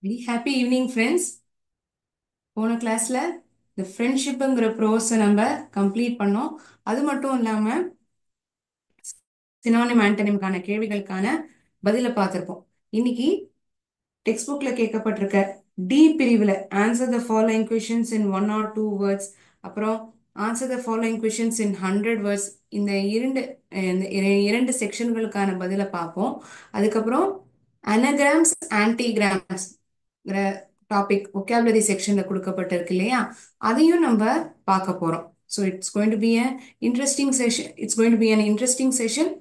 Very happy evening friends. போன கிளாஸ்ல இந்த ஃப்ரெண்ட்ஷிப்புங்கிற ப்ரோஸை நம்ம கம்ப்ளீட் பண்ணோம். அது மட்டும் இல்லாம சினானிம் ஆண்டனிம்கான கேள்விகளுக்கான பதிலை பார்த்துருப்போம். இன்னைக்கு டெக்ஸ்ட் புக்ல கேட்கப்பட்டிருக்க டி பிரிவில் answer the following questions in 1 or 2 words, அப்புறம் answer the following questions in 100 words, இந்த இரண்டு செக்ஷன்களுக்கான பதிலை பார்ப்போம். அதுக்கப்புறம் அனகிராம்ஸ் ஆன்டிகிராம்ஸ் டாபிக் ஒகேபுலரி செக்ஷன்ல கொடுக்கப்பட்டிருக்கு இல்லையா, அதையும் நம்ம பார்க்க போறோம். So it's going to be a interesting session. It's going to be an interesting session.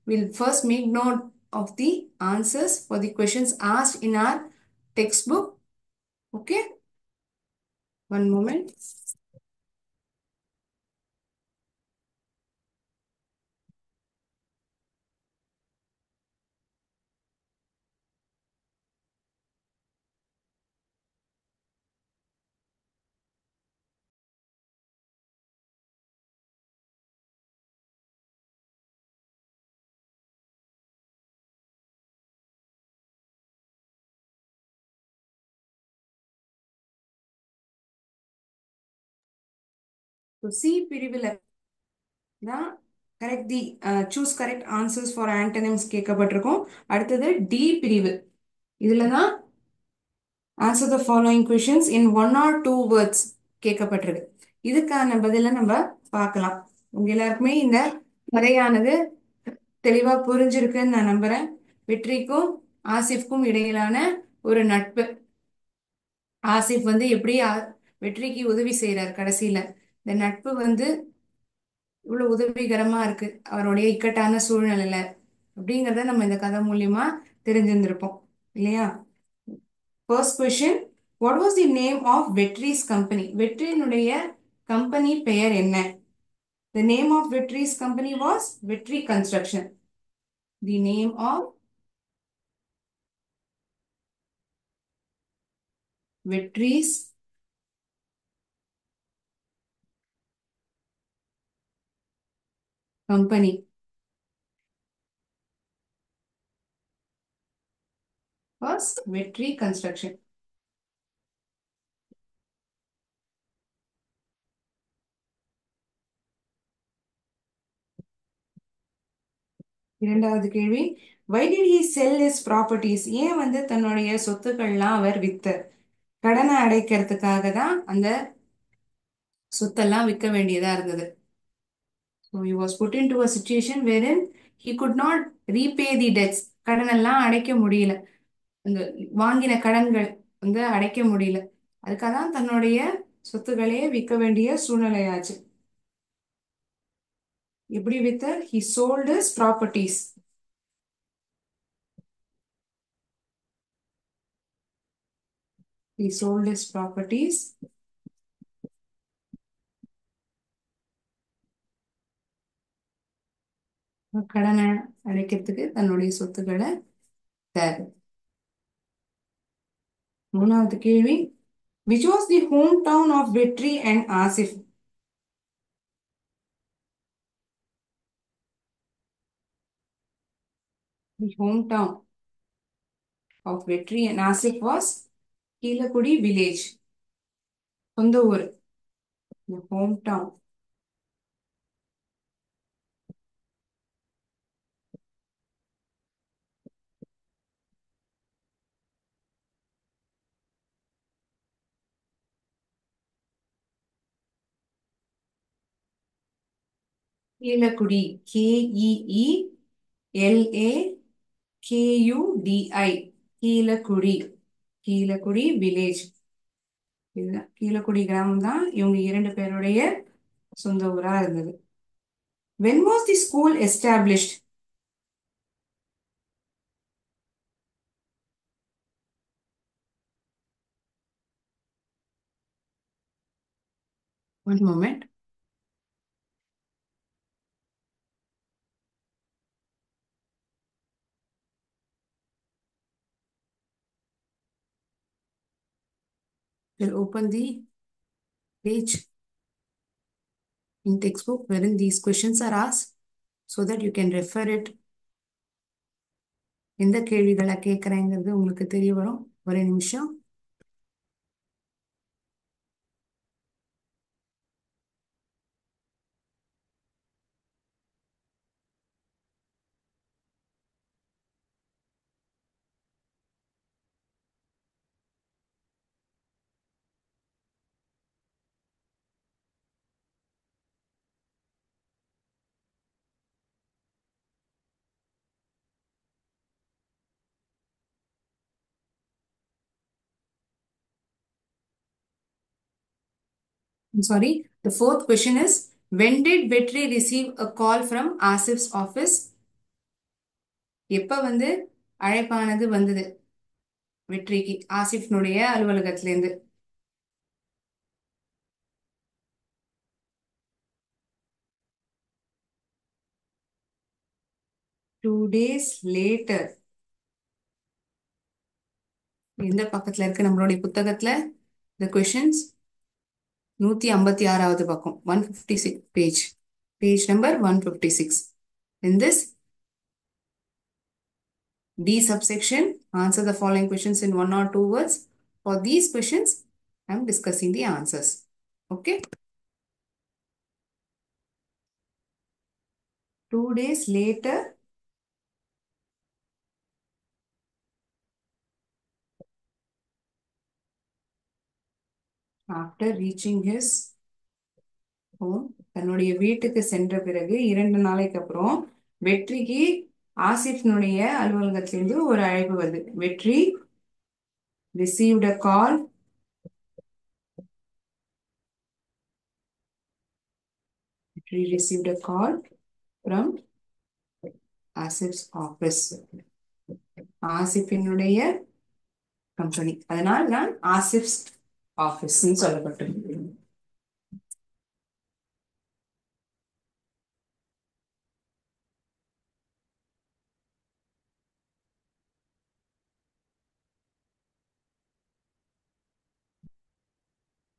We'll first make note of the answers for the questions asked in our textbook. Okay, one moment. So C பிரிவில் தான் correct the choose correct answers for antonyms கேட்கப்பட்டிருக்கும். அடுத்தது D பிரிவு, இதுல தான் answer the following questions in 1 or 2 words கேட்கப்பட்டிருக்கு. இதுக்கான பதிலை நம்ம பார்க்கலாம். உங்க எல்லாருக்குமே இந்த முறையானது தெளிவா புரிஞ்சிருக்குன்னு நான் நம்புறேன். வெற்றிக்கும் ஆசிஃப்க்கும் இடையிலான ஒரு நட்பு. ஆசிஃப் வந்து எப்படி வெற்றிக்கு உதவி செய்யறாரு கடைசியில. இந்த நட்பு வந்து இவ்வளவு உதவிகரமா இருக்கு அவருடைய இக்கட்டான சூழ்நிலையில, அப்படிங்கறத நம்ம இந்த கதை மூலியமா தெரிஞ்சிருந்திருப்போம் இல்லையா. First question, what was the name of Vetri's company? வெற்றியினுடைய கம்பெனி பெயர் என்ன? The name of Vetri's company was Vetri construction. The name of Vetri's company was Vetri construction. இரண்டாவது கேள்வி, why did he sell his properties? ஏன் வந்து தன்னுடைய சொத்துக்கள்லாம் அவர் வித்தார்? கடனை அடைக்கிறதுக்காக தான் அந்த சொத்தெல்லாம் விற்க வேண்டியதா இருந்தது. So he was put into a situation wherein he could not repay the debts. கடன் எல்லாம் அடைக்க முடியல, இந்த வாங்கின கடன்கள் வந்து அடைக்க முடியல. அதுக்காக தான் தன்னுடைய சொத்துக்களையே விற்க வேண்டிய சூழ்நிலையாச்சு. எப்படி வித்தார்? he sold his properties. He sold his properties. கடனை அடைக்கிறதுக்கு தன்னுடைய சொத்துக்களை வித்தார். மூணாவது கேள்வி, which was the hometown of Vetri and Asif? The hometown of Vetri and Asif was Keezhakudi village. சொந்த ஊர். The hometown. Keezhakudi, KEELAKUDI, Keezhakudi. Keezhakudi village. இதுதான் கீழக்குடி கிராமம் தான் இவங்க இரண்டு பேருடைய சொந்த ஊரா இருந்தது. When was the school established? One moment. We'll open the page in textbook wherein these questions are asked so that you can refer it. எந்த கேள்விகளை கேட்குறேங்கிறது உங்களுக்கு தெரிய வரும். ஒரு நிமிஷம். I'm sorry. The fourth question is, when did Vetri receive a call from Asif's office? எப்ப வந்து அழைப்பானது வந்தது வெற்றிக்கு ஆசிஃப்னுடைய அலுவலகத்திலேருந்து? 2 days later. எந்த பக்கத்துல இருக்கு நம்மளுடைய புத்தகத்துல? The questions 156வது பக்கம், 156 page number 156. In this D subsection, answer the following questions in 1 or 2 words. For these questions, I am discussing the answers. Okay. 2 days later, after reaching his home, தன்னுடைய வீட்டுக்கு சென்ற பிறகு 2 நாளைக்கு அப்புறம் வெற்றிக்கு ஆசிஃப்னுடைய அலுவலகத்திலிருந்து ஒரு அழைப்பு வருது. வெற்றி received a call from Asif's office, ஆசிஃபினுடைய கம்பெனி. அதனால் நான் ஆசிஃப்ஸ் ஆஃபீஸ் சொல்லப்பட்டிருக்கு.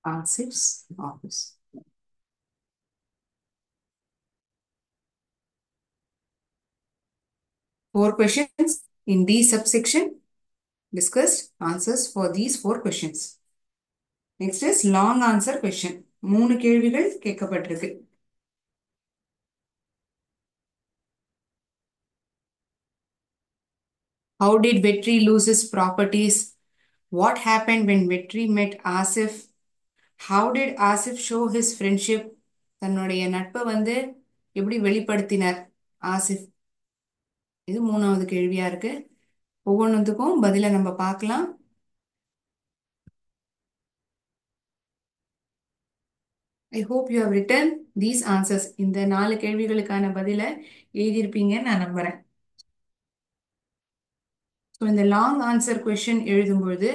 Asif's office. Four questions in D subsection discussed answers for these 4 questions. Next is long answer question. 3 கேள்விகள் கேட்கப்பட்டிருக்கு. How did Vetri lose his properties? What happened when Vetri met Asif? How did Asif show his friendship? தன்னுடைய நட்பை வந்து எப்படி வெளிப்படுத்தினார் ஆசிஃப்? இது 3வது கேள்வியா இருக்கு. ஒவ்வொன்றுத்துக்கும் பதில நம்ம பார்க்கலாம். I hope you have written these answers. இந்த 4 கேள்விகளுக்கான பதில எழுதியிருப்பீங்கன்னு நான் நம்புறேன். ஸோ இந்த லாங் ஆன்சர் கொஷின் எழுதும்பொழுது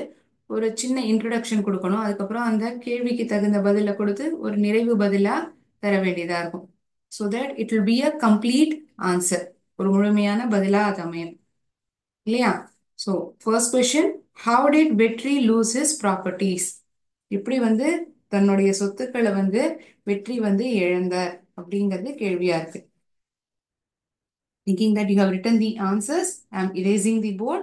ஒரு சின்ன இன்ட்ரடக்ஷன் கொடுக்கணும். அதுக்கப்புறம் அந்த கேள்விக்கு தகுந்த பதிலை கொடுத்து ஒரு நிறைவு பதிலா தர வேண்டியதா இருக்கும். So that it will be a complete answer. ஒரு முழுமையான பதிலா அது அமையும் இல்லையா? So first question, how did வெற்றி லூஸ் ஹிஸ் ப்ராப்பர்ட்டிஸ்? எப்படி வந்து தன்னுடைய சொத்துக்களை வந்து வெற்றி வந்து இழந்தார் அப்படிங்கிறது கேள்வியா இருக்கு. Thinking that you have written the answers, I am erasing the board.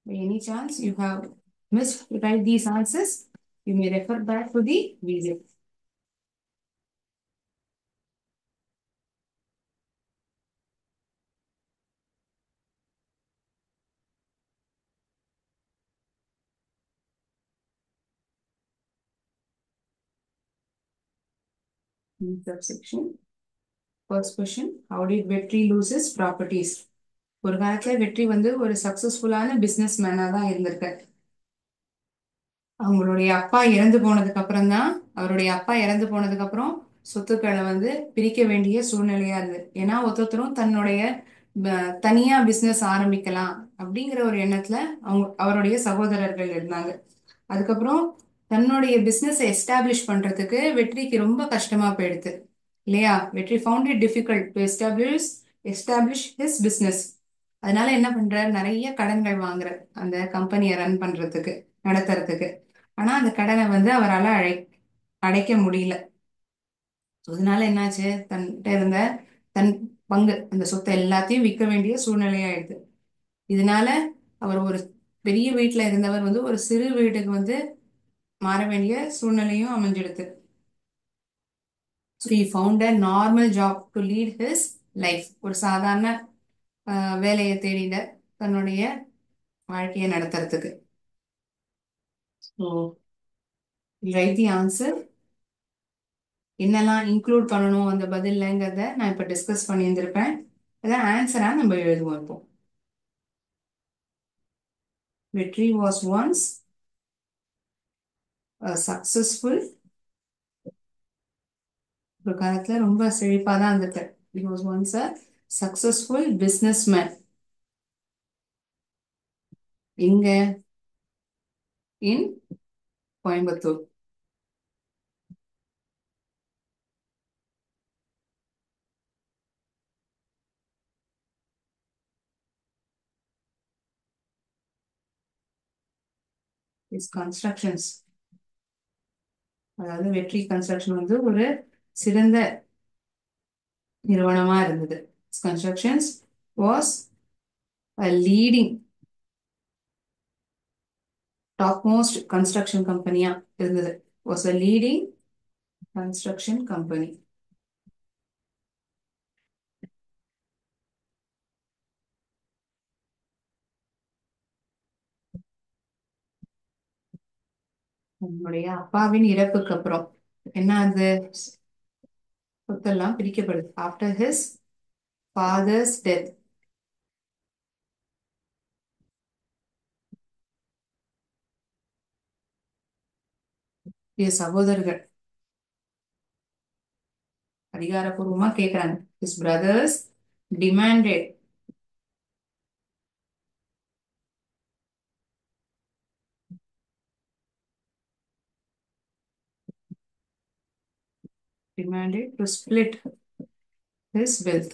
By any chance you have missed to write these answers, you may refer back to the video. In subsection, first question, how did Vetri lose his properties? ஒரு காலத்துல வெற்றி வந்து ஒரு சக்சஸ்ஃபுல்லான business மேனா தான் இருந்திருக்காரு. அவருடைய அப்பா இறந்து போனதுக்கு அப்புறம் சொத்துக்களை வந்து பிரிக்க வேண்டிய சூழ்நிலையா இருந்தது. ஏன்னா ஒருத்தரும் தன்னுடைய தனியா பிசினஸ் ஆரம்பிக்கலாம் அப்படிங்கிற ஒரு எண்ணத்துல அவருடைய சகோதரர்கள் இருந்தாங்க. அதுக்கப்புறம் தன்னுடைய பிசினஸ் எஸ்டாப்ளிஷ் பண்றதுக்கு வெற்றிக்கு ரொம்ப கஷ்டமா போயிடுது இல்லையா? வெற்றி found it difficult to establish his business. அதனால என்ன பண்றாரு, நிறைய கடன்கள் வாங்குறார் அந்த கம்பெனியை ரன் பண்றதுக்கு, நடத்துறதுக்கு. ஆனா அந்த கடனை வந்து அவரால் அடைக்க முடியல. அதனால என்னாச்சு, தன்கிட்ட இருந்த தன் பங்கு, அந்த சொத்தை எல்லாத்தையும் விற்க வேண்டிய சூழ்நிலையாயிடுது. இதனால அவர் ஒரு பெரிய வீட்டுல இருந்தவர் வந்து ஒரு சிறு வீட்டுக்கு வந்து மாற வேண்டிய சூழ்நிலையும் அமைஞ்சிடுது. So he found a normal job to lead his life. ஒரு சாதாரண வேலையை தேடிட தன்னுடைய வாழ்க்கையை நடத்துறதுக்கு. So right the answer. என்னெல்லாம் இன்க்ளூட் பண்ணணும் அந்த பதில்லங்கிறத நான் இப்போ டிஸ்கஸ் பண்ணியிருந்திருப்பேன். அதான் ஆன்சரா நம்ம எழுதுவோம் இப்போ. வெற்றி வாஸ் ஒன்ஸ் சக்சஸ்ஃபுல். ஒரு காலத்துல ரொம்ப செழிப்பா தான் இருந்துட்டு. He was once a successful businessman. இங்க in கோயம்புத்தூர். His constructions, அதாவது வெற்றி கன்ஸ்ட்ரக்ஷன் வந்து ஒரு சிறந்த நிறுவனமா இருந்தது. His constructions was a leading topmost construction company-ஆ இருந்தது. Was a leading construction company. நம்முடைய அப்பாவின் இறப்புக்கு அப்புறம் என்ன அது சொத்தெல்லாம் பிரிக்கப்படுது. After his father's death. சகோதரர்கள் அதிகாரப்பூர்வமா கேக்குறாங்க. His brothers demanded to split his wealth.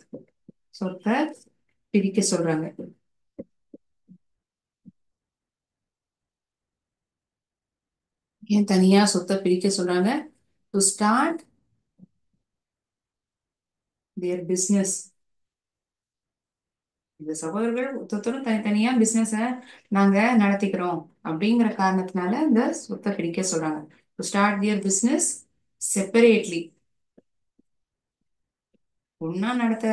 சொத்தை பிரிக்க சொல்றாங்க. ஏன் தனியா சொத்தை பிரிக்க சொல்றாங்க? To start their business. இந்த சகோதரர்கள் ஒருத்தரும் தனித்தனியா பிசினஸ நாங்க நடத்திக்கிறோம் அப்படிங்கிற காரணத்தினால இந்த சொத்தை பிரிக்க சொல்றாங்க. To start their business separately. ஒன்னா நடத்த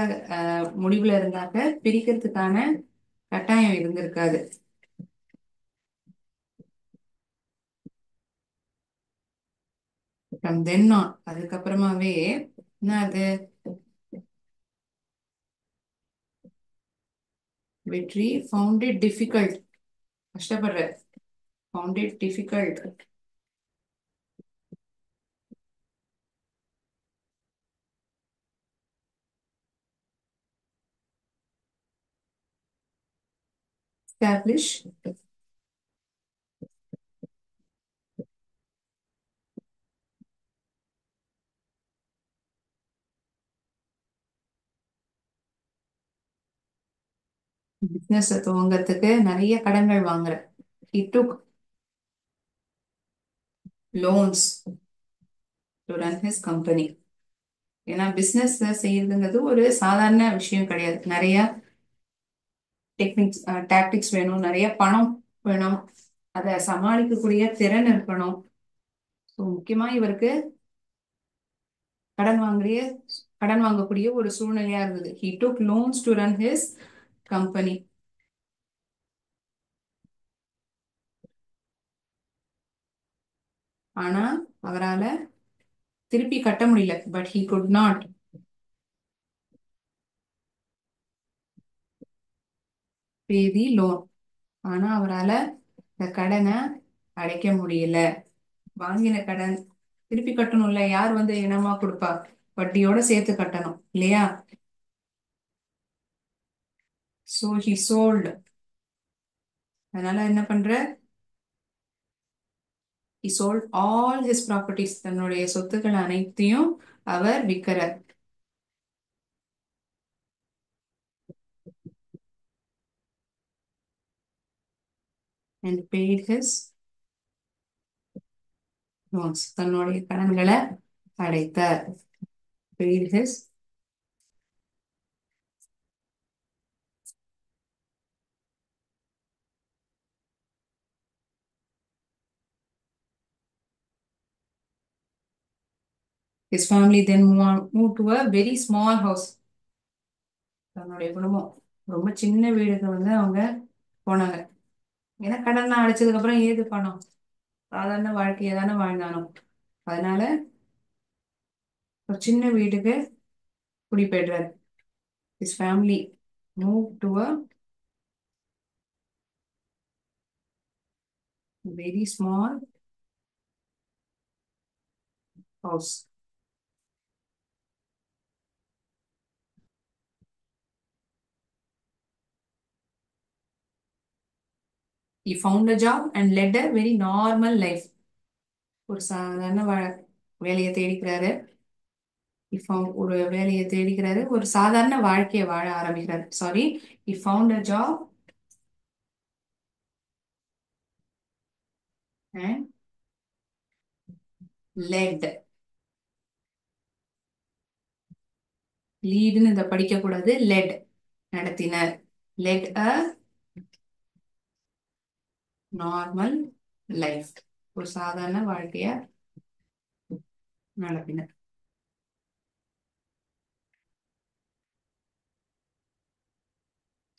முடிவுல இருந்தாக்க பிரிக்கிறதுக்கான கட்டாயம் இருந்திருக்காது. From then on, அதுக்கப்புறமாவே என்ன அது வெற்றி found it difficult. கஷ்டப்படுற found it difficult establish business துவங்கறதுக்கு நிறைய கடன்கள் வாங்குற. He took loans to run his company. ஏன்னா பிசினஸ் செய்யறதுங்கிறது ஒரு சாதாரண விஷயம் கிடையாது. நிறைய டெக்னிக்ஸ் டாக்டிக்ஸ் வேணும், நிறைய பணம் வேணும், அதை சமாளிக்கக்கூடிய திறன் இருக்கணும். ஸோ முக்கியமா இவருக்கு கடன் வாங்கிய கடன் வாங்கக்கூடிய ஒரு சூழ்நிலையா இருந்தது. He took loans to run his company. ஆனா அவரால திருப்பி கட்ட முடியல. But he could not pay the loan. ஆனா அவரால இந்த கடனை அடைக்க முடியல. வாங்கின கடன் திருப்பி கட்டணும்ல, யார் வந்து இனமா கொடுப்பா? வட்டியோட சேர்த்து கட்டணும் இல்லையா? So he sold. அதனால என்ன பண்ற? He sold all his properties. தன்னுடைய சொத்துக்கள் அனைத்தையும் அவர் விற்கிறார். And paid his loans. தன்னுடைய கடன்களை அடைத்தார். Paid his His family then moved to a very small house. தன்னுடைய குடும்பம் ரொம்ப சின்ன வீடுக்கு வந்து அவங்க போனாங்க. ஏன்னா கடன்லாம் அடைச்சதுக்கு அப்புறம் ஏது பணம், சாதாரண வாழ்க்கையை தானே வாழ்ந்தானோ. அதனால ஒரு சின்ன வீட்டுக்கு குடிபெயர்றாரு. His family moved to a very small house. He found a job and led a very normal life. ஒரு சாதாரண வேலையை தேடிக்கிறாரு. He found ஒரு வேலையை தேடிக்கிறாரு, ஒரு சாதாரண வாழ்க்கையை வாழ ஆரம்பிக்கிறாரு. Sorry, he found a job and led. லீடுன்னு இதை படிக்க கூடாது, லெட், நடத்தினர். led a normal life, ஒரு சாதாரண வாழ்க்கைய நடத்தினர்.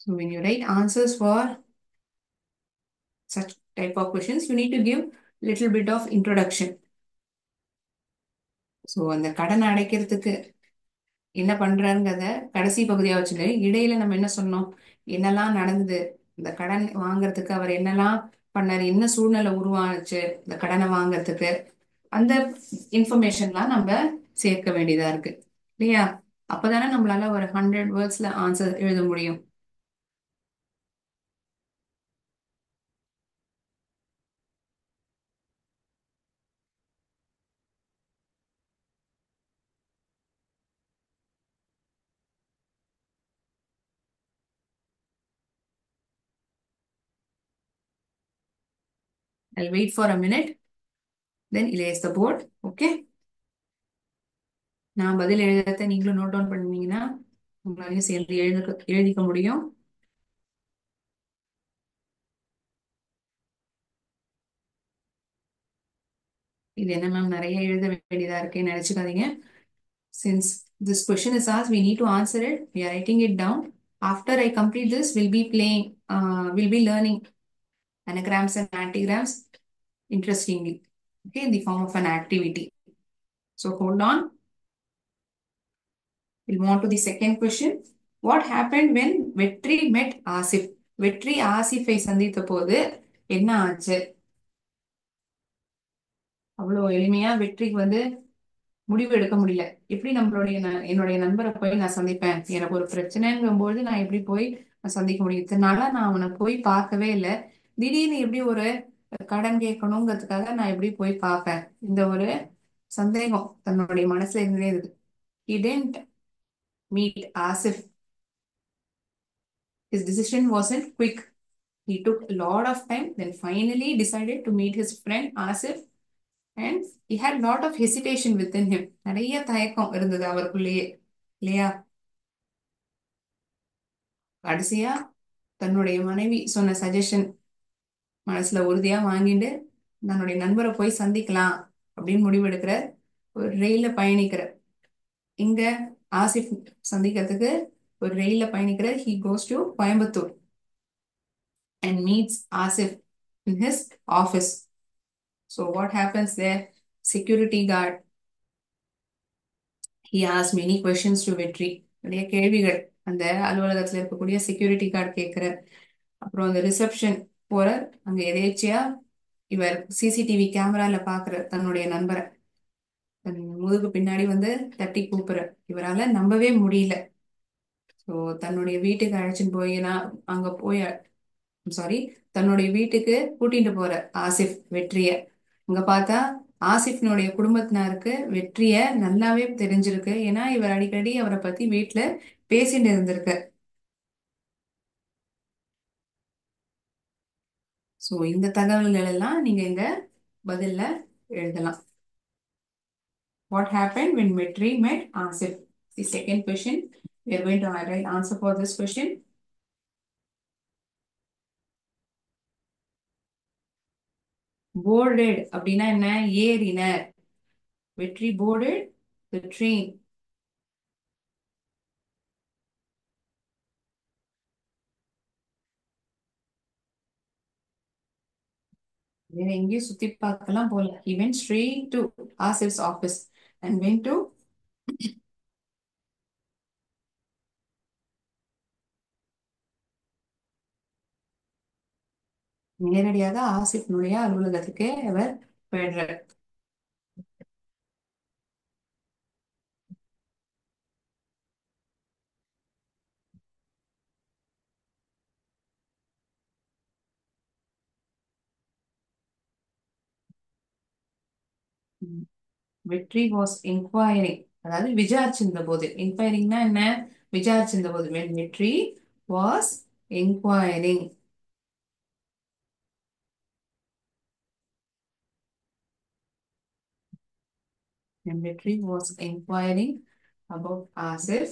So when you write answers for such type of questions, you need to give little bit of introduction. So அந்த கடனை அடைக்கிறதுக்கு என்ன பண்றாருங்கிறத கடைசி பகுதியா வச்சுட்டு இடையில நம்ம என்ன சொன்னோம், என்னெல்லாம் நடந்தது, இந்த கடன் வாங்குறதுக்கு அவர் என்னெல்லாம் பண்ணாரு, என்ன சூழ்நிலை உருவாச்சு இந்த கடனை வாங்குறதுக்கு, அந்த இன்ஃபர்மேஷன்லாம் நம்ம சேர்க்க வேண்டியதா இருக்கு இல்லையா? அப்பதானே நம்மளால ஒரு 100 வேர்ட்ஸ்ல ஆன்சர் எழுத முடியும். I'll wait for a minute, then erase the board. Okay, நான் பதில் எழுதத்தை நீங்களும் நோட் டவுன் பண்ணீங்கன்னா உங்களாலையும் சேர்ந்து எழுதிக்க முடியும். இது என்ன மேம் நிறைய எழுத வேண்டியதா இருக்கேன்னு நினைச்சுக்காதீங்க. Since this question is asked, we need to answer it. We are writing it down. After I complete this, we'll be learning anagrams and antigrams interestingly, okay, in the form of an activity. So hold on. We'll move on to the second question. What happened when Vetri met Asif? வெற்றி ஆசிஃபை சந்தித்த போது என்ன ஆச்சு? அவ்வளோ எளிமையா வெற்றிக்கு வந்து முடிவு எடுக்க முடியல. எப்படி என்னுடைய நண்பரை போய் நான் சந்திப்பேன், எனக்கு ஒரு பிரச்சனைங்கும்போது நான் எப்படி போய் நான் சந்திக்க முடியும்? இத்தனால நான் அவனை போய் பார்க்கவே இல்லை, திடீர்னு எப்படி ஒரு கடன் கேட்கணுங்கிறதுக்காக நான் எப்படி போய் பார்ப்பேன்? இந்த ஒரு சந்தேகம் தன்னுடைய மனசுல இருந்தே இருக்கு. He didn't meet Asif. His decision wasn't quick. He took a lot of time, then finally decided to meet his friend Asif, and he had a lot of hesitation within him. நிறைய தயக்கம் இருந்தது அவருக்குள்ளேயே இல்லையா? கடைசியா தன்னுடைய மனைவி சொன்ன suggestion மனசுல உறுதியா வாங்கிட்டு தன்னுடைய நண்பரை போய் சந்திக்கலாம் அப்படின்னு முடிவெடுக்கிற, ஒரு ரயில்ல பயணிக்கிற, இங்க ஆசிஃப் சந்திக்கிறதுக்கு ஒரு ரயில்ல பயணிக்கிற. he goes to Coimbatore and meets Asif in his office. So what happens there? Security guard, he asked many questions to வெற்றி. நிறைய கேள்விகள் அந்த அலுவலகத்துல இருக்கக்கூடிய செக்யூரிட்டி கார்டு கேட்கிற. அப்புறம் அந்த ரிசப்ஷன் போற அங்க எதேச்சியா இவர் சிசிடிவி கேமரால பாக்குற தன்னுடைய நண்பரை தன் முதுகு பின்னாடி வந்து தட்டி கூப்பிடுற. இவரால நம்பவே முடியல. ஸோ தன்னுடைய வீட்டுக்கு அழைச்சின்னு போய் நான் அங்க போய் சாரி தன்னுடைய வீட்டுக்கு கூட்டிட்டு போற ஆசிஃப் வெற்றிய. அங்க பார்த்தா ஆசிஃபினுடைய குடும்பத்தினருக்கு வெற்றிய நல்லாவே தெரிஞ்சிருக்கு. ஏன்னா இவர் அடிக்கடி அவரை பத்தி வீட்டுல பேசிட்டு இருந்திருக்கு. ஸோ இந்த தகவல்கள் எல்லாம் நீங்க இங்க பதில்ல எழுதலாம். What happened when Vetri met Asif? The second question. We are going to write answer for this question. Boarded அப்படின்னா என்ன? ஏறினர். வெற்றி boarded The train. வேற எங்கேயும் சுத்தி பார்க்கலாம் போல. He went straight to Asif's office and went to நேரடியாக ஆசிஃப்னுடைய அலுவலகத்துக்கு அவர் போயிடுறார். வெற்றி வாஸ் என்கொயரிங், அதாவது விசாரிச்சிருந்த போது. என்கொயரிங்னா என்ன? விசாரிச்சிருந்த போது. when வெற்றி வாஸ் என்கொயரிங். when வெற்றி was enquiring about Asif,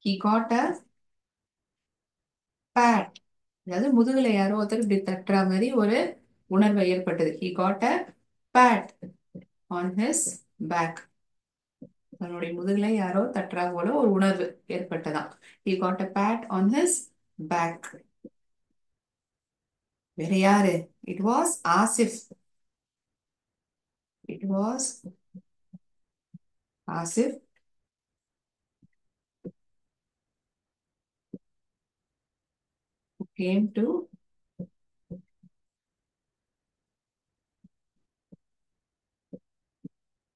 he got a pat, அதாவது முதுகுல யாரோ ஒருத்தர் இப்படி தட்டுற மாதிரி ஒரு உணர்வு ஏற்பட்டது. he got a pat on his back. தன்னுடைய முதுகுல யாரோ தட்டுறா போல ஒரு உணர்வு ஏற்பட்டதாம். he got a pat on his back. வேற யாரு? it was Asif. it was Asif who came to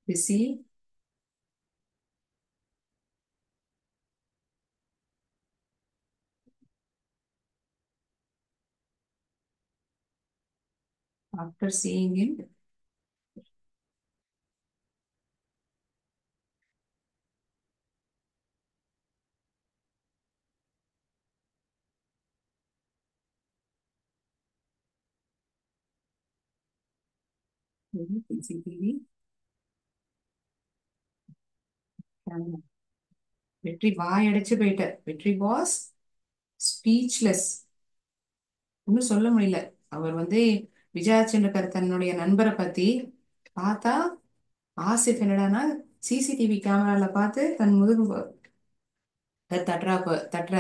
receive after seeing him in CCTV camera. வெற்றி வாயடைச்சு போயிட்டார். வெற்றி வாஸ் ஸ்பீச்லெஸ், ஒன்னும் சொல்ல முடியல. அவர் விசாரிச்சுட்டு இருக்காரு தன்னுடைய நண்பரை பத்தி. பார்த்தா ஆசிஃப் என்னடான்னா சிசிடிவி கேமரால பார்த்து தன் முதுகு தட்டுற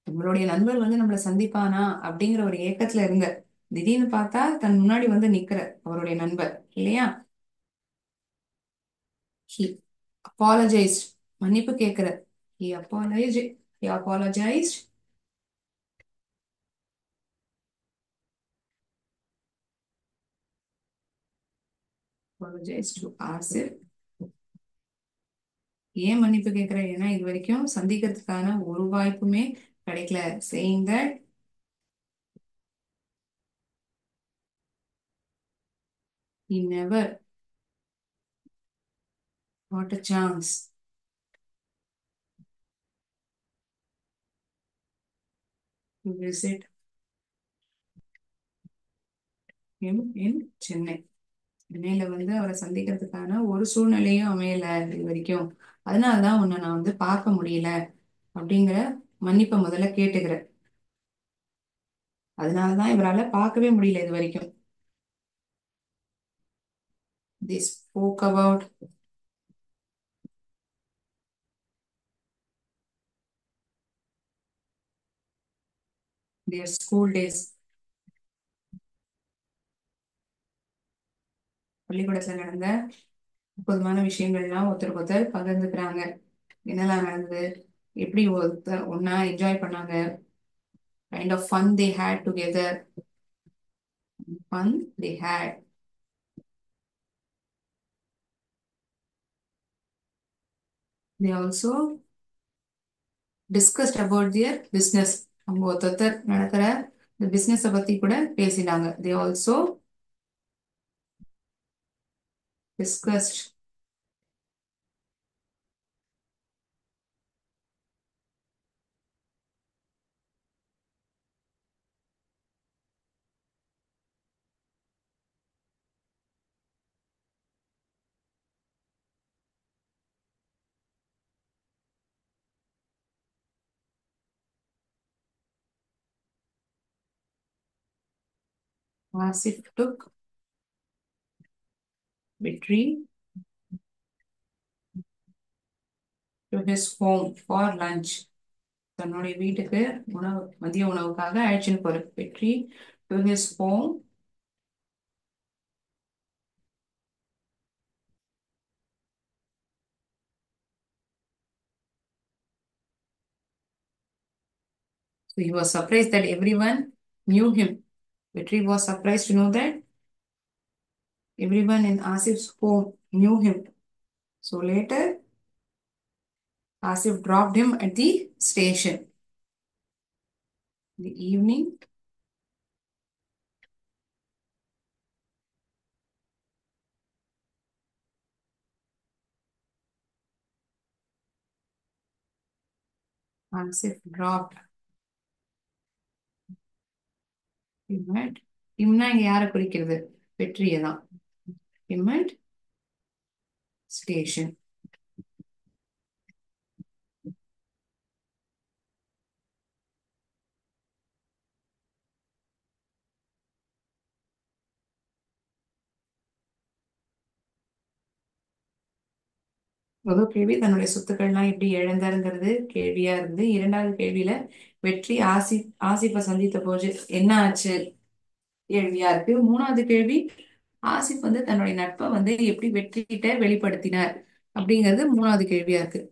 நம்மளுடைய நண்பர் நம்மளை சந்திப்பானா அப்படிங்கிற ஒரு ஏக்கத்துல இருங்க. திடீர்னு பார்த்தா தன் முன்னாடி நிக்கிற அவருடைய நண்பர் இல்லையா. he apologized, மன்னிப்பு கேட்கிற. he apologized he apologized apologized to Asif. ஏன் மன்னிப்பு கேட்கிற? ஏன்னா இது வரைக்கும் சந்திக்கிறதுக்கான ஒரு வாய்ப்புமே கிடைக்கல. saying that he never got a chance to visit him in Chennai. சென்னையில அவரை சந்திக்கிறதுக்கான ஒரு சூழ்நிலையும் அமையல இது வரைக்கும். அதனாலதான் உன்னை நான் பார்க்க முடியல அப்படிங்கிற மன்னிப்பை முதல்ல கேட்டுக்கிறேன். அதனாலதான் இவரால பார்க்கவே முடியல இது வரைக்கும். they spoke about their school days. பள்ளிக்கூடத்துல நடந்த முக்கியமான விஷயங்கள்லாம் ஒருத்தருக்கு ஒருத்தர் பகிர்ந்துக்கிறாங்க. என்னெல்லாம் நடந்தது, எப்படி ஒருத்தர் ஒன்னா என்ஜாய் பண்ணாங்க, kind of fun they had together. fun they had. they also discussed about their business. அவங்க ஒருத்தர் நடக்கிற இந்த பிசினஸ பத்தி கூட பேசினாங்க. they also discussed Asif took Vetri to his home for lunch. தன்னுடைய வீட்டுக்கு உணவு மதிய உணவுக்காக அழைச்சின்னு போற வெற்றி to his home. So he was surprised that everyone knew him. Vetri was surprised to know that everyone in Asif's home knew him. So later, Asif dropped him at the station. In the evening, Asif dropped him at himனா இங்க யாரை குறிக்கிறது வெற்றியை தான் him at station. முதல் கேள்வி தன்னுடைய சொத்துக்கள்லாம் எப்படி இழந்தாருங்கிறது கேள்வியா இருந்து இரண்டாவது கேள்வியில வெற்றி ஆசிப்பை சந்தித்த போது என்ன ஆச்சு கேள்வியா இருக்கு. மூணாவது கேள்வி ஆசிப் வந்து தன்னுடைய நட்பை வந்து எப்படி வெற்றிகிட்ட வெளிப்படுத்தினார் அப்படிங்கிறது மூணாவது கேள்வியா இருக்கு.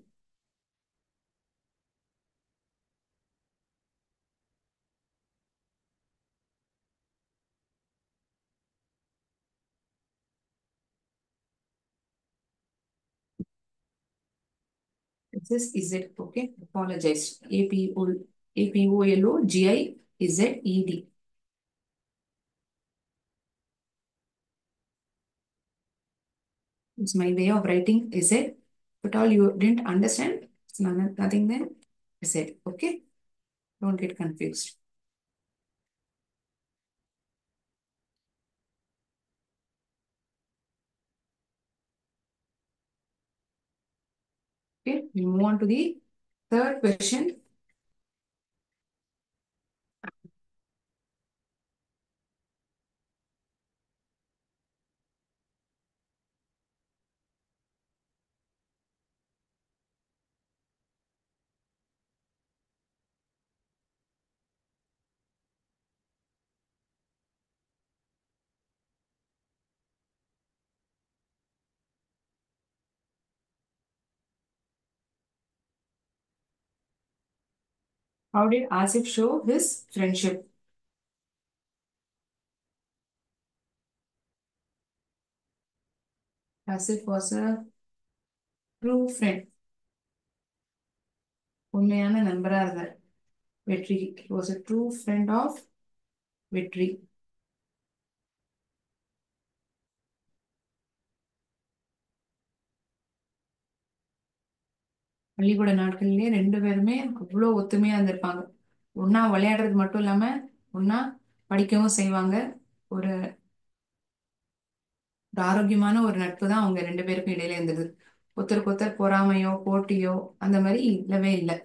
This is it. Okay, apologize. APOLOGIZED. It's my way of writing. Is it? But all you didn't understand. It's nothing then. Is it? Okay. Don't get confused. Okay. We move on to the third question. How did Asif show his friendship? Asif was a true friend. உண்மையான நண்பரா இருந்தார் வெற்றி. He was a true friend of வெற்றி. பள்ளிக்கூட நாட்கள்லயே ரெண்டு பேருமே அவ்வளோ ஒத்துமையா இருந்திருப்பாங்க. ஒண்ணா விளையாடுறது மட்டும் இல்லாம ஒண்ணா படிக்கவும் செய்வாங்க. ஒரு ஒரு ஆரோக்கியமான ஒரு நட்பு தான் அவங்க ரெண்டு பேருக்கும் இடையில இருந்தது. ஒருத்தருக்கு ஒருத்தர் பொறாமையோ போட்டியோ அந்த மாதிரி இல்லவே இல்லை.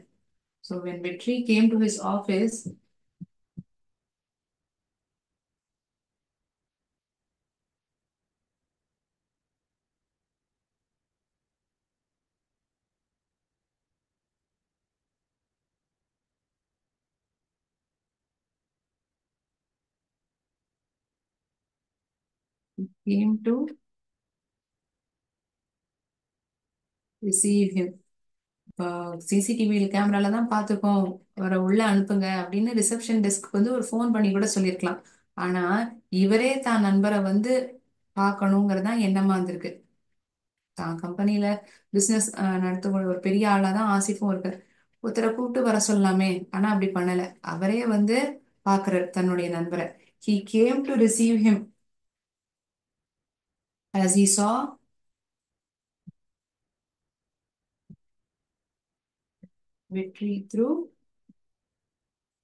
So when Vetri came to his office, he came to receive him. இப்போ சிசிடிவி கேமரால தான் பார்த்துருக்கோம், அவரை உள்ள அனுப்புங்க அப்படின்னு ரிசப்ஷன் டெஸ்க் வந்து ஒரு ஃபோன் பண்ணி கூட சொல்லியிருக்கலாம். ஆனா இவரே தான் நண்பரை வந்து பார்க்கணுங்கிறதான் எண்ணமா இருந்திருக்கு. தான் கம்பெனில பிசினஸ் நடத்தக்கூடிய ஒரு பெரிய ஆளா தான் ஆசிஃபும் இருக்கு. ஒருத்தரை கூப்பிட்டு வர சொல்லலாமே, ஆனா அப்படி பண்ணல. அவரே வந்து பாக்குறார் தன்னுடைய நண்பரை. He came to receive him as he saw Vetri through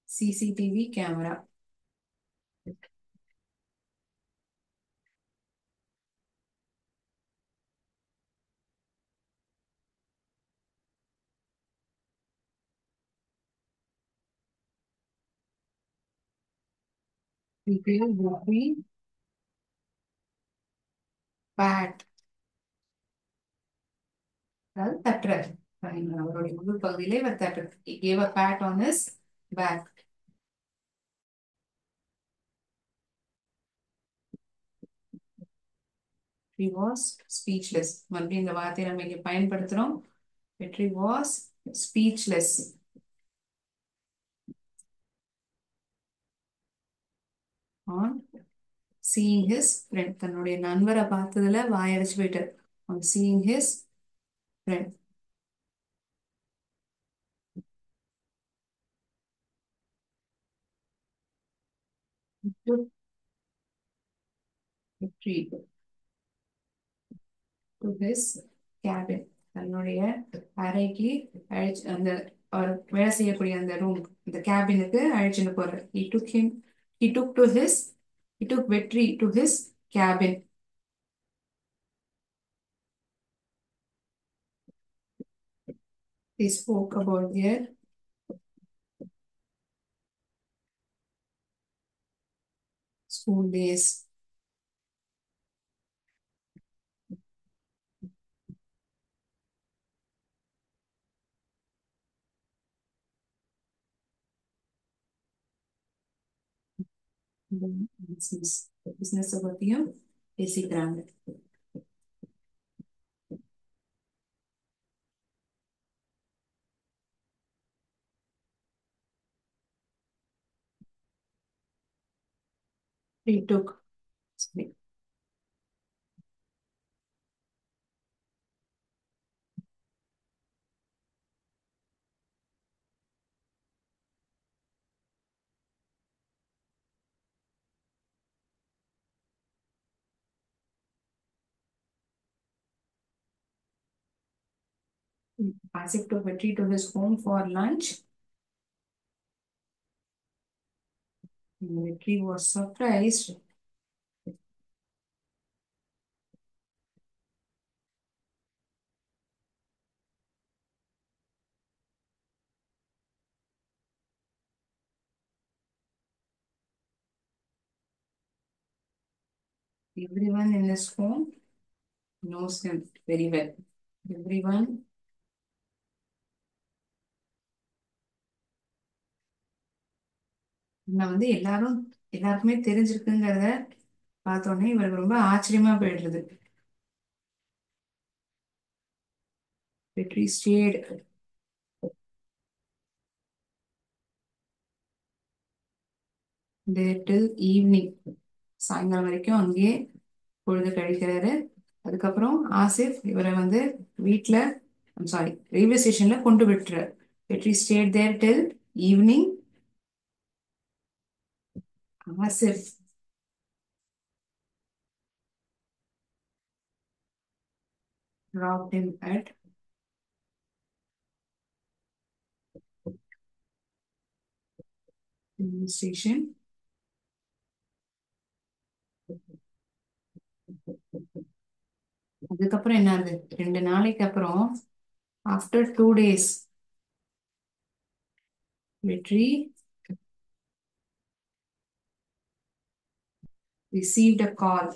CCTV camera. He gave Vetri pat. அதாவது தட்டுறாரு. அவருடைய முழு பகுதியிலே இவர் தட்டுறாரு. He gave a pat on his back. He was speechless. மறுபடியும் இந்த வார்த்தையை நம்ம இங்க பயன்படுத்துறோம். வெற்றி was speechless on seeing his friend. தன்னுடைய நண்பரை பார்த்ததுல வாயடைச்சு போயிட்டார். On seeing his friend. He took retreat to his cabin. தன்னுடைய அறைக்கு அழைச்சு அந்த அவர் வேலை செய்யக்கூடிய அந்த ரூம், அந்த கேபினுக்கு அழைச்சுட்டு போறார். He took to his he took Vetri to his cabin. They spoke about their school days. Business பத்தியும் பேசிக்கிறாங்க. He took, sorry. Asif took Vetri to his home for lunch. Vetri was surprised everyone in his home knows him very well. Everyone நான் வந்து எல்லாருக்குமே தெரிஞ்சிருக்குங்கிறத பார்த்தோன்னே இவருக்கு ரொம்ப ஆச்சரியமா போயிடுறது. Vetri stayed there till evening. சாயங்காலம் வரைக்கும் அங்கேயே பொழுது கழிக்கிறாரு. அதுக்கப்புறம் ஆசிஃப் இவரை வந்து வீட்டுல சாரி ரயில்வே ஸ்டேஷன்ல கொண்டு விட்டுறாரு. Vetri stayed there till evening. Asif dropped him at the station. அதுக்கப்புறம் என்ன ஆகுது, 2 நாளைக்கு அப்புறம் after 2 days Vetri received a call.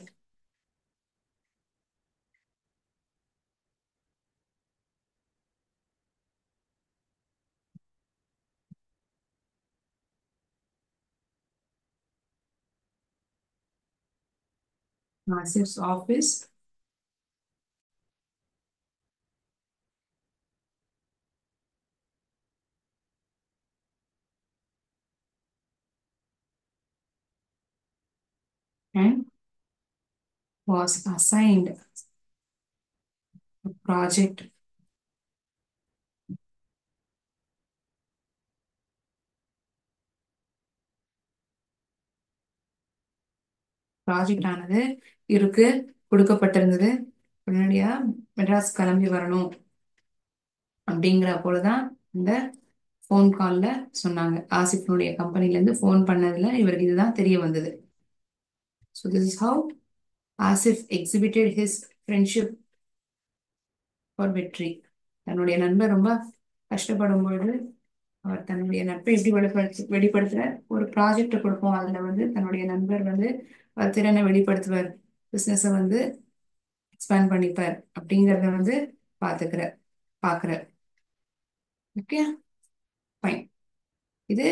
Asif's office and was assigned a project. Project ஆனது இருக்கு கொடுக்கப்பட்டிருந்தது. உடனடியா மெட்ராஸ் கிளம்பி வரணும் அப்படிங்கிற போலதான் இந்த ஃபோன் கால்ல சொன்னாங்க. ஆசிஃபினுடைய கம்பெனில இருந்து ஃபோன் பண்ணதுல இவருக்கு இதுதான் தெரிய வந்தது. So this is how Asif exhibited his friendship for Vetri. தன்னுடைய நண்பர் ரொம்ப கஷ்டப்படும் பொழுது அவர் தன்னுடைய நட்பை எப்படி வெளிப்படுத்துற ஒரு ப்ராஜெக்ட கொடுப்போம். அதுல வந்து தன்னுடைய நண்பர் வந்து அவர் திறனை வெளிப்படுத்துவார், பிசினஸை வந்து எக்ஸ்பேண்ட் பண்ணிப்பார் அப்படிங்கிறத வந்து பாத்துக்கிறார். பாக்குற. Okay, fine. இது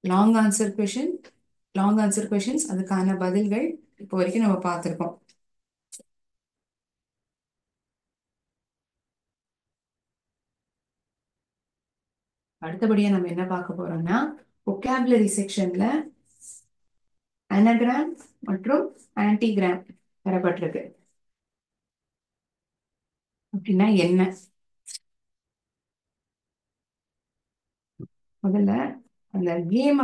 long answer question, long answer questions, அதுக்கான பதில்கள் இப்போ வரைக்கும் நம்ம பார்த்துருக்கோம். அடுத்தபடியா நம்ம என்ன பார்க்க போறோம்னா, vocabulary செக்ஷன்ல அனகிராம் மற்றும் ஆன்டிகிராம் தரப்பட்டிருக்கு. அப்படின்னா என்ன? முதல்ல அந்த கேம்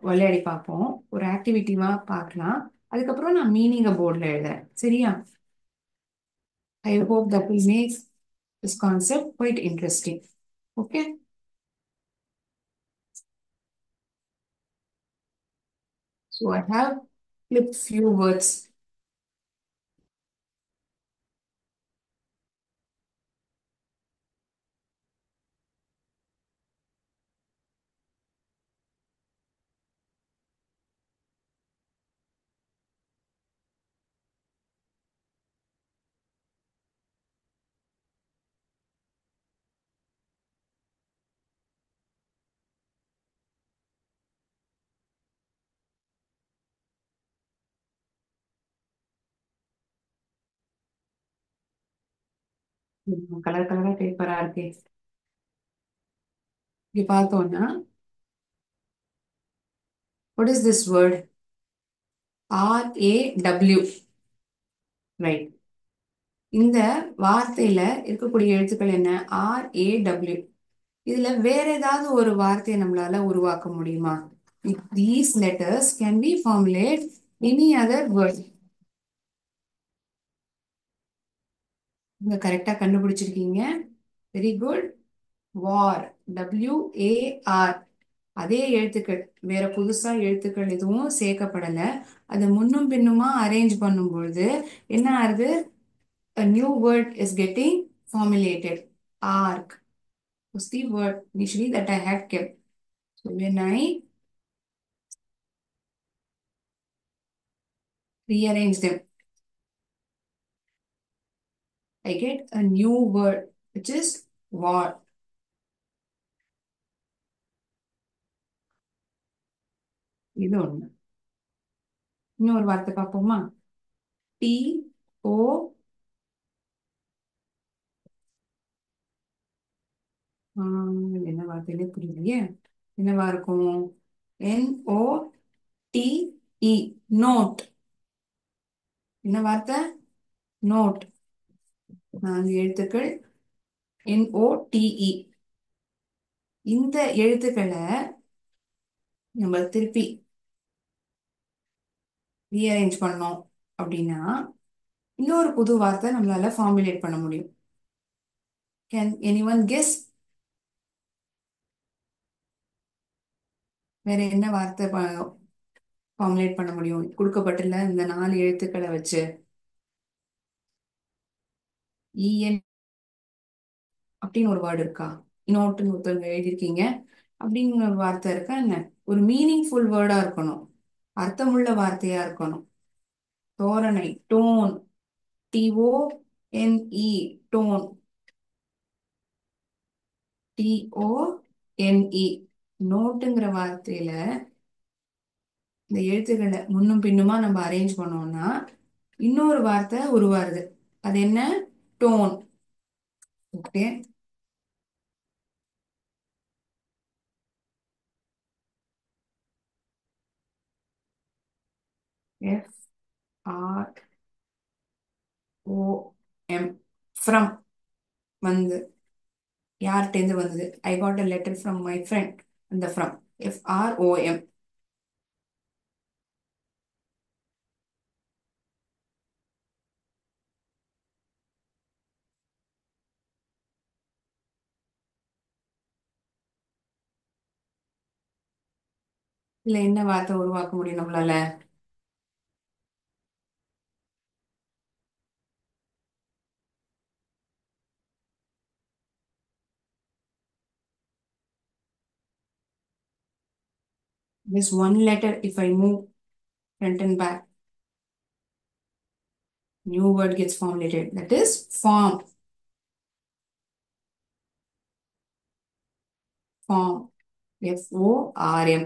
விளையாடி பார்ப்போம், ஒரு ஆக்டிவிட்டிவா பார்க்கலாம். அதுக்கப்புறம் நான் மீனிங்க போர்டில் எழுதுறேன், சரியா? I hope that will make this concept quite interesting. Okay, so I have clipped few words. Colour கலரா பேப்பரா இருக்கு. இங்க பார்த்தோம்னா, what is this word? RAW, right? இந்த வார்த்தையில இருக்கக்கூடிய எழுத்துக்கள் என்ன? RAW. இதுல வேற ஏதாவது ஒரு வார்த்தையை நம்மளால உருவாக்க முடியுமா? These letters can we formulate any other word? நீங்க கரெக்டா கண்டுபிடிச்சிருக்கீங்க, வெரி குட். வார், WAR. அதே எழுத்துக்கள், வேற புதுசா எழுத்துக்கள் எதுவும் சேர்க்கப்படல. அது முன்னும் பின்னுமா அரேஞ்ச் பண்ணும் பொழுது என்ன ஆகுது? A new word is getting formulated. Arc was the word initially that I had kept. So when I rearrange them, I get a new word which is war. இது ஒண்ணு. இன்னொரு வார்த்தை பார்ப்போமா? TO, என்ன வார்த்தையிலே புரியலையே, என்னவா இருக்கும்? NOTE, note. என்ன வார்த்தை? நோட். 4 எழுத்துக்கள், NOTE. இந்த எழுத்துக்களை நம்ம திருப்பி ரீஅரேஞ்ச் பண்ணோம் அப்படின்னா இன்னொரு புது வார்த்தை நம்மளால ஃபார்முலேட் பண்ண முடியும். Can anyone guess? வேற என்ன வார்த்தை ஃபார்முலேட் பண்ண முடியும் கொடுக்கப்பட்டுள்ள இந்த 4 எழுத்துக்களை வச்சு? EN அப்படின்னு ஒரு வேர்டு இருக்கா? நோட்டுன்னு ஒருத்தவங்க எழுதியிருக்கீங்க, அப்படிங்கிற ஒரு வார்த்தை இருக்கா என்ன? ஒரு மீனிங்ஃபுல் வேர்டா இருக்கணும், அர்த்தமுள்ள வார்த்தையா இருக்கணும். தோரணை, டோன், TONE, டோன். TONE, நோட்டுங்கிற வார்த்தையில இந்த எழுத்துக்களை முன்னும் பின்னுமா நம்ம அரேஞ்ச் பண்ணோம்னா இன்னொரு வார்த்தை உருவாருது. அது என்ன? டோன். Okay, FROM, from. வந்து யார்கிட்டேருந்து வந்தது? I got a letter from my friend. அந்த ஃப்ரம், FROM. இல்ல என்ன வார்த்தை உருவாக்க முடியும் நம்மளால? This one letter, if I move front and back, new word gets formulated, that is form. Form. FORM.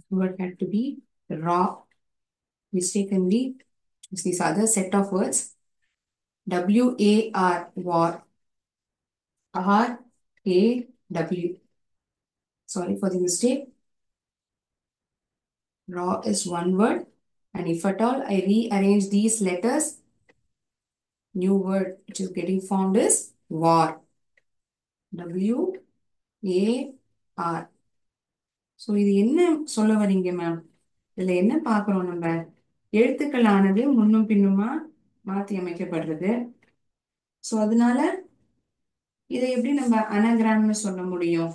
Word had to be raw. Mistakenly use these other set of words. WAR, war. RAW. Sorry for the mistake. Raw is one word. And if at all I rearrange these letters, new word which is getting formed is war. WAR. So இது என்ன சொல்ல வரீங்க ma'am? இதுல என்ன பார்க்குறோம் நம்ம? எழுத்துக்களானது முன்னும் பின்னுமா மாற்றி அமைக்கப்படுறது. ஸோ அதனால இதை எப்படி நம்ம அனகிராம்னு சொல்ல முடியும்?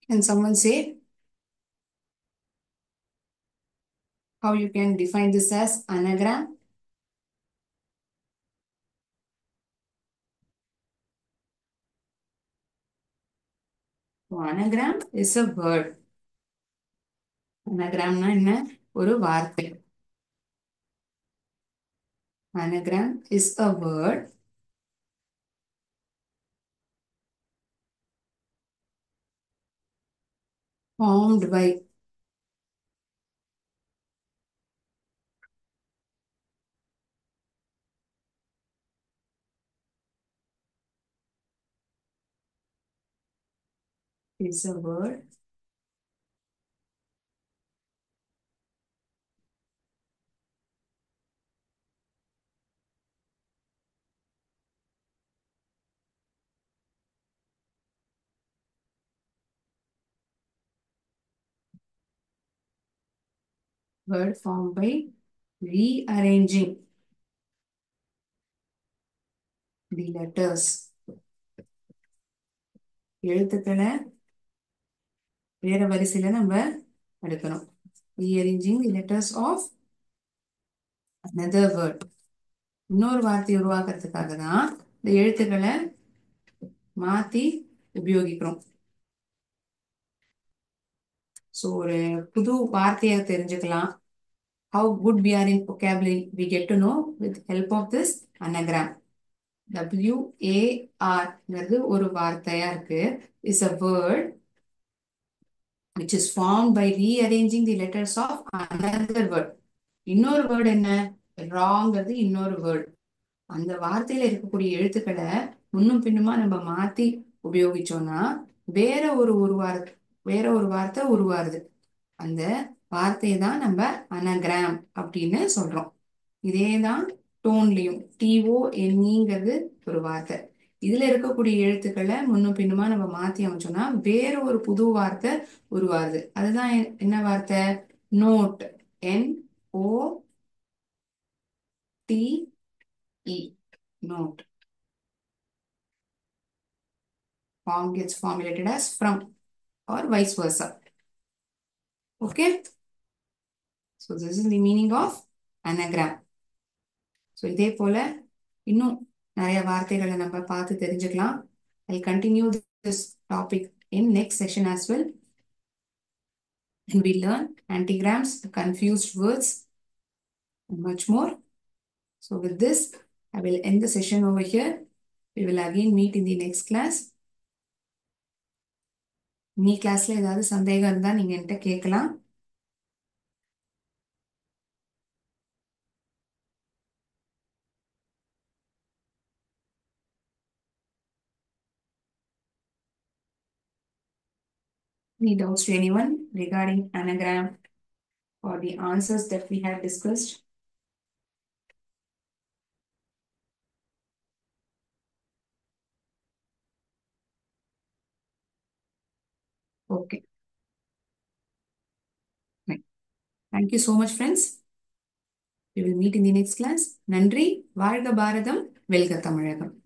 Can someone say how you can define this as anagram? So, anagram is a word. Anagramனா என்ன? ஒரு வார்த்தை. Anagram is a word formed by is a word formed by rearranging the letters. எழுத்துக்களை வேற வரிசையில நம்ம எடுக்கணும். Rearranging the letters of another word. இன்னொரு வார்த்தையை உருவாக்குறதுக்காக தான் இந்த எழுத்துக்களை மாத்தி உபயோகிக்கிறோம். ஸோ ஒரு புது வார்த்தையை தெரிஞ்சுக்கலாம். How good we are in vocabulary we get to know with help of this anagram. WAR ஒரு வார்த்தையா இருக்கு. Is a word which is formed by rearranging the letters of another word. இன்னொரு வேர்டு என்ன? ராங்கிறது இன்னொரு வேர்டு. அந்த வார்த்தையில இருக்கக்கூடிய எழுத்துக்களை முன்னும் பின்னுமா நம்ம மாத்தி உபயோகிச்சோம்னா வேற ஒரு வார்த்தை உருவாருது. அந்த வார்த்தையை தான் நம்ம அனகிராம் அப்படின்னு சொல்றோம். இதே தான் டோன்லையும் TONEங்கிறது ஒரு வார்த்தை. இதுல இருக்கக்கூடிய எழுத்துக்களை முன்னும் பின்னுமா நம்ம மாத்தி அமைச்சோம்னா வேற ஒரு புது வார்த்தை உருவாருது. அதுதான் என்ன வார்த்தை? Note. NOTE. Note. Form gets formulated as from or vice versa. Okay. So this is the meaning of anagram. So இதே போல இன்னும் நிறைய வார்த்தைகளை நம்ம பார்த்து தெரிஞ்சுக்கலாம். I'll continue this topic in next session as well. And we learn antigrams, confused words, and much more. So with this, I will end the session over here. We will again meet in the next class. நீ கிளாஸ்ல ஏதாவது சந்தேகம் இருந்தா நீங்க என்கிட்ட கேட்கலாம். Any doubts to anyone regarding anagram or the answers that we have discussed? Okay. Thank you so much friends. We will meet in the next class. நன்றி. வாழ்க பாரதம், வெல்க தமிழகம்.